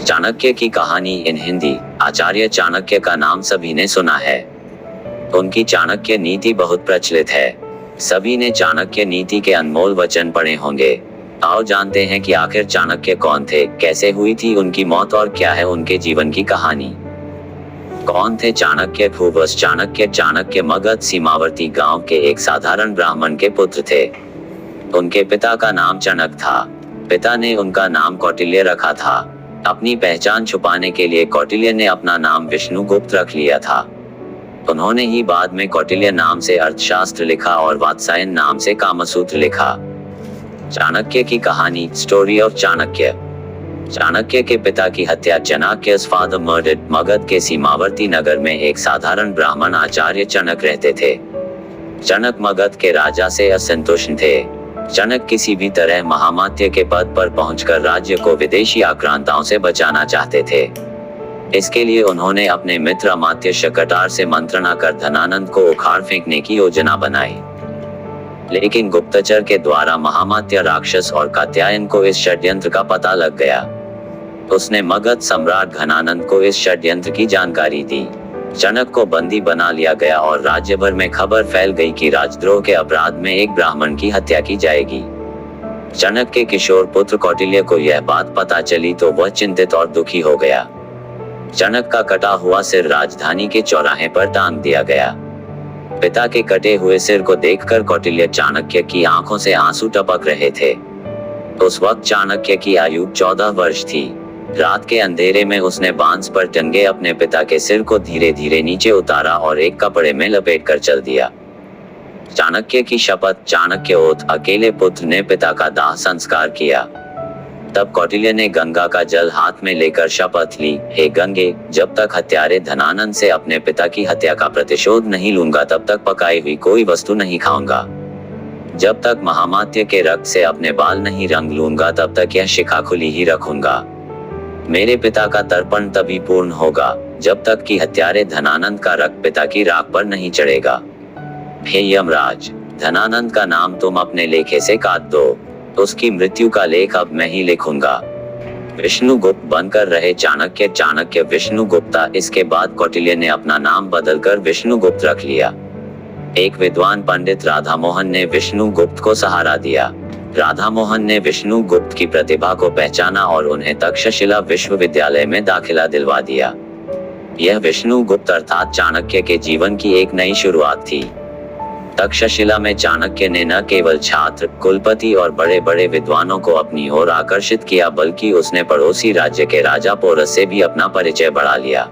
चाणक्य की कहानी इन हिंदी। आचार्य चाणक्य का नाम सभी ने सुना है। उनकी चाणक्य नीति बहुत प्रचलित है। सभी ने चाणक्य नीति के अनमोल वचन पढ़े होंगे। आओ जानते हैं कि आखिर चाणक्य कौन थे, कैसे हुई थी उनकी मौत और क्या है उनके जीवन की कहानी। कौन थे चाणक्य? भूवश चाणक्य मगध सीमावर्ती गांव के एक साधारण ब्राह्मण के पुत्र थे। उनके पिता का नाम चणक था। पिता ने उनका नाम कौटिल्य रखा था। अपनी पहचान छुपाने के लिए कौटिल्य ने अपना नाम विष्णुगुप्त रख लिया था। उन्होंने ही बाद में कौटिल्य नाम से अर्थशास्त्र लिखा और वात्सायन नाम से कामसूत्र लिखा। चाणक्य की कहानी, स्टोरी ऑफ चाणक्य। चाणक्य के पिता की हत्या, चाणक्य's father murdered। मगध के सीमावर्ती नगर में एक साधारण ब्राह्मण आचार्य चणक रहते थे। चणक मगध के राजा से असंतुष्ट थे। चणक किसी भी तरह महामात्य के पद पर पहुंचकर राज्य को विदेशी आक्रांताओं से बचाना चाहते थे। इसके लिए उन्होंने अपने मित्र अमात्य शकटार से मंत्रणा कर धनानंद को उखाड़ फेंकने की योजना बनाई। लेकिन गुप्तचर के द्वारा महामात्य राक्षस और कात्यायन को इस षड्यंत्र का पता लग गया। उसने मगध सम्राट घनानंद को इस षड्यंत्र की जानकारी दी। चणक को बंदी बना लिया गया और राज्य भर में खबर फैल गई कि राजद्रोह के अपराध में एक ब्राह्मण की हत्या की जाएगी। चणक के किशोर पुत्र कौटिल्य को यह बात पता चली तो वह चिंतित और दुखी हो गया। चणक का कटा हुआ सिर राजधानी के चौराहे पर टांग दिया गया। पिता के कटे हुए सिर को देखकर कौटिल्य चाणक्य की आंखों से आंसू टपक रहे थे। उस वक्त चाणक्य की आयु 14 वर्ष थी। रात के अंधेरे में उसने बांस पर टंगे अपने पिता के सिर को धीरे धीरे नीचे उतारा और एक कपड़े में लपेट कर चल दिया। चाणक्य की शपथ, चाणक्य ओथ। अकेले पुत्र ने पिता का दाह संस्कार किया। तब कौटिल्य ने गंगा का जल हाथ में लेकर शपथ ली, हे गंगे, जब तक हत्यारे धनानंद से अपने पिता की हत्या का प्रतिशोध नहीं लूंगा तब तक पकाई हुई कोई वस्तु नहीं खाऊंगा। जब तक महामात्य के रक्त से अपने बाल नहीं रंग लूंगा तब तक यह शिखा खुली ही रखूंगा। मेरे पिता का तर्पण तभी पूर्ण होगा जब तक कि हत्यारे धनानंद का रक्त पिता की राख पर नहीं चढ़ेगा। हे यमराज, धनानंद का नाम तुम अपने लेखे से काट दो। उसकी मृत्यु का लेख अब मैं ही लिखूंगा। विष्णुगुप्त बनकर रहे चाणक्य विष्णुगुप्ता। इसके बाद कौटिल्य ने अपना नाम बदलकर विष्णुगुप्त रख लिया। एक विद्वान पंडित राधा मोहन ने विष्णुगुप्त को सहारा दिया। राधा मोहन ने विष्णुगुप्त की प्रतिभा को पहचाना और उन्हें तक्षशिला विश्वविद्यालय में दाखिला दिलवा दिया। यह विष्णुगुप्त अर्थात चाणक्य के जीवन की एक नई शुरुआत थी। तक्षशिला में चाणक्य ने न केवल छात्र, कुलपति और बड़े बड़े विद्वानों को अपनी ओर आकर्षित किया बल्कि उसने पड़ोसी राज्य के राजा पोरस से भी अपना परिचय बढ़ा लिया।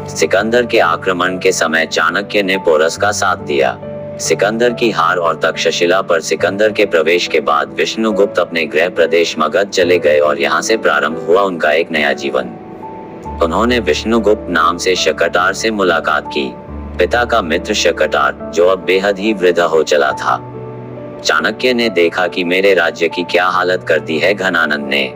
सिकंदर के आक्रमण के समय चाणक्य ने पोरस का साथ दिया। सिकंदर की हार और तक्षशिला पर सिकंदर के प्रवेश के बाद विष्णुगुप्त अपने गृह प्रदेश मगध चले गए और यहाँ से प्रारंभ हुआ उनका एक नया जीवन। उन्होंने विष्णुगुप्त नाम से शकटार से मुलाकात की। पिता का मित्र शकटार, जो अब बेहद ही वृद्ध हो चला था। चाणक्य ने देखा कि मेरे राज्य की क्या हालत कर दी है घनानंद ने।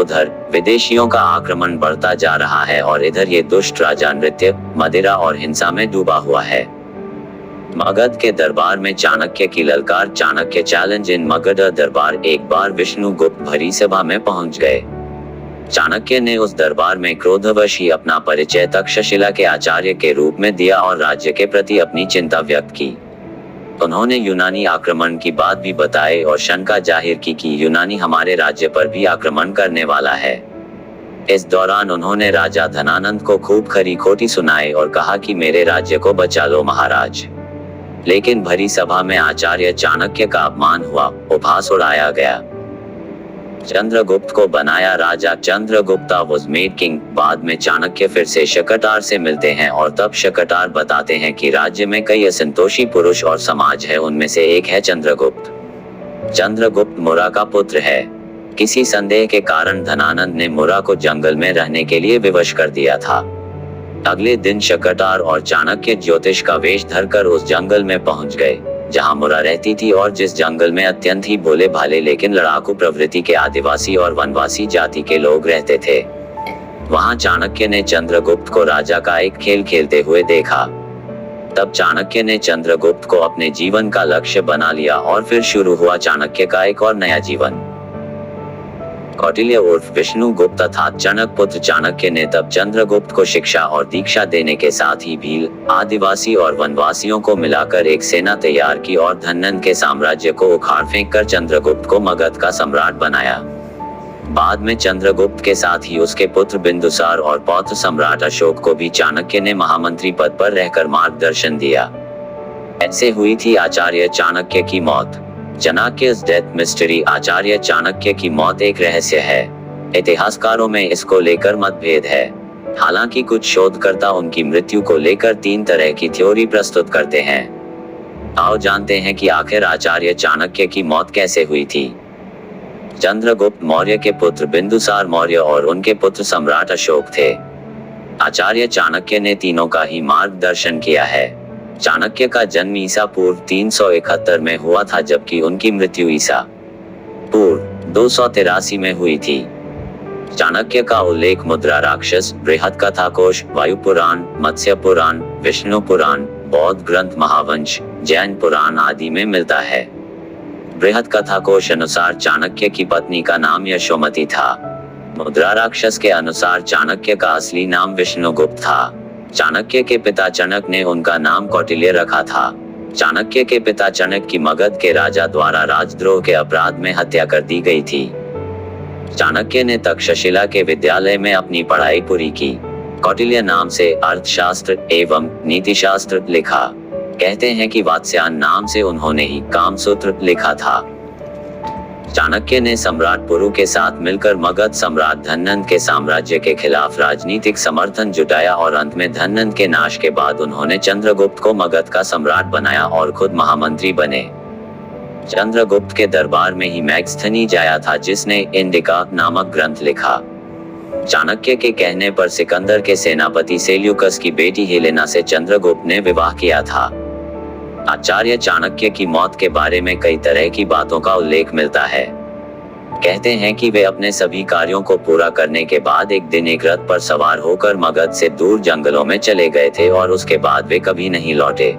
उधर विदेशियों का आक्रमण बढ़ता जा रहा है और इधर ये दुष्ट राजा नृत्य, मदिरा और हिंसा में डूबा हुआ है। मगध के दरबार में चाणक्य की ललकार, चाणक्य चैलेंज इन मगध दरबार। एक बार विष्णुगुप्त भरी सभा में पहुंच गए। चाणक्य ने उस दरबार में क्रोधवश ही अपना परिचय तक्षशिला के आचार्य के रूप में दिया और राज्य के प्रति अपनी चिंता व्यक्त की। उन्होंने यूनानी आक्रमण की बात भी बताई और शंका जाहिर की कि यूनानी हमारे राज्य पर भी आक्रमण करने वाला है। इस दौरान उन्होंने राजा धनानंद को खूब खरी खोटी सुनाई और कहा कि मेरे राज्य को बचा लो महाराज। लेकिन भरी सभा में आचार्य चाणक्य का अपमान हुआ, उपहास उड़ाया गया। चंद्रगुप्त को बनाया राजा। Chandragupta was made king. बाद में चाणक्य फिर से शकटार से मिलते हैं और तब शकटार बताते हैं कि राज्य में कई असंतोषी पुरुष और समाज है, उनमें से एक है चंद्रगुप्त। चंद्रगुप्त मुरा का पुत्र है। किसी संदेह के कारण धनानंद ने मुरा को जंगल में रहने के लिए विवश कर दिया था। अगले दिन शकटार और चाणक्य ज्योतिष का वेश धरकर उस जंगल में पहुंच गए जहां मुरा रहती थी और जिस जंगल में अत्यंत ही भोले भाले लेकिन लड़ाकू प्रवृत्ति के आदिवासी और वनवासी जाति के लोग रहते थे। वहां चाणक्य ने चंद्रगुप्त को राजा का एक खेल खेलते हुए देखा। तब चाणक्य ने चंद्रगुप्त को अपने जीवन का लक्ष्य बना लिया और फिर शुरू हुआ चाणक्य का एक और नया जीवन। कौटिल्य उर्फ विष्णुगुप्त तथा चाणक्य पुत्र चाणक्य ने तब चंद्रगुप्त को शिक्षा और दीक्षा देने के साथ ही भील, आदिवासी और वनवासियों को मिलाकर एक सेना तैयार की और धन्वंत के साम्राज्य को उखाड़ फेंक कर चंद्रगुप्त को मगध का सम्राट बनाया। बाद में चंद्रगुप्त के साथ ही उसके पुत्र बिंदुसार और पौत्र सम्राट अशोक को भी चाणक्य ने महामंत्री पद पर रहकर मार्गदर्शन दिया। ऐसे हुई थी आचार्य चाणक्य की मौत। चाणक्य's डेथ मिस्ट्री। आचार्य चाणक्य की मौत एक रहस्य है। इतिहासकारों में इसको लेकर मतभेद है। हालांकि कुछ शोधकर्ता उनकी मृत्यु को लेकर 3 तरह की थ्योरी प्रस्तुत करते हैं। आओ जानते हैं कि आखिर आचार्य चाणक्य की मौत कैसे हुई थी। चंद्रगुप्त मौर्य के पुत्र बिंदुसार मौर्य और उनके पुत्र सम्राट अशोक थे। आचार्य चाणक्य ने तीनों का ही मार्गदर्शन किया है। चाणक्य का जन्म ईसा पूर्व 371 में हुआ था, जबकि उनकी मृत्यु ईसा पूर्व 283 में हुई थी। चाणक्य का उल्लेख मुद्रा राक्षस, बृहद कथा कोश, वायु पुराण, मत्स्य पुराण, विष्णु पुराण, बौद्ध ग्रंथ महावंश, जैन पुराण आदि में मिलता है। बृहद कथा कोश अनुसार चाणक्य की पत्नी का नाम यशोमती था। मुद्रा राक्षस के अनुसार चाणक्य का असली नाम विष्णुगुप्त था। चाणक्य के पिता चाणक्य ने उनका नाम कौटिल्य रखा था। चाणक्य के पिता चाणक्य की मगध के राजा द्वारा राजद्रोह के अपराध में हत्या कर दी गई थी। चाणक्य ने तक्षशिला के विद्यालय में अपनी पढ़ाई पूरी की। कौटिल्य नाम से अर्थशास्त्र एवं नीतिशास्त्र लिखा। कहते हैं कि वात्स्यायन नाम से उन्होंने ही कामसूत्र लिखा था। चाणक्य ने सम्राट पुरु के साथ मिलकर मगध सम्राट धन्वंत के साम्राज्य के खिलाफ राजनीतिक समर्थन जुटाया और अंत में धन्वंत के नाश के बाद उन्होंने चंद्रगुप्त को मगध का सम्राट बनाया और खुद महामंत्री बने। चंद्रगुप्त के दरबार में ही मैगस्थनीज आया था, जिसने इंडिका नामक ग्रंथ लिखा। चाणक्य के कहने पर सिकंदर के सेनापति सेल्यूकस की बेटी हेलेना से चंद्रगुप्त ने विवाह किया था। आचार्य चाणक्य की मौत के बारे में कई तरह की बातों का उल्लेख मिलता है। कहते हैं कि वे अपने सभी कार्यों को पूरा करने के बाद एक दिन एक रथ पर सवार होकर मगध से दूर जंगलों में चले गए थे और उसके बाद वे कभी नहीं लौटे।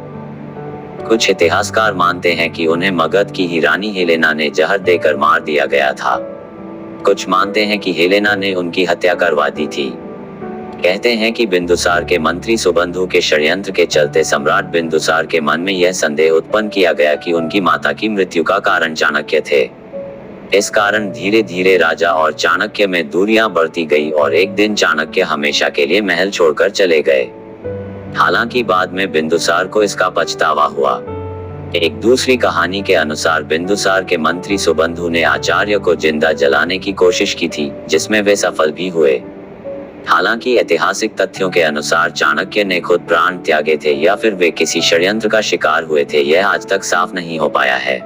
कुछ इतिहासकार मानते हैं कि उन्हें मगध की ही रानी हेलेना ने जहर देकर मार दिया गया था। कुछ मानते हैं कि हेलेना ने उनकी हत्या करवा दी थी। कहते हैं कि बिंदुसार के मंत्री सुबंधु के षड्यंत्र के चलते सम्राट बिंदुसार के मन में यह संदेह उत्पन्न किया गया कि उनकी माता की मृत्यु का कारण चाणक्य थे। इस कारण धीरे धीरे राजा और चाणक्य में दूरियां बढ़ती गई और एक दिन चाणक्य हमेशा के लिए महल छोड़कर चले गए। हालांकि बाद में बिंदुसार को इसका पछतावा हुआ। एक दूसरी कहानी के अनुसार बिंदुसार के मंत्री सुबंधु ने आचार्य को जिंदा जलाने की कोशिश की थी, जिसमें वे सफल भी हुए। हालांकि ऐतिहासिक तथ्यों के अनुसार चाणक्य ने खुद प्राण त्यागे थे या फिर वे किसी षड्यंत्र का शिकार हुए थे, यह आज तक साफ नहीं हो पाया है।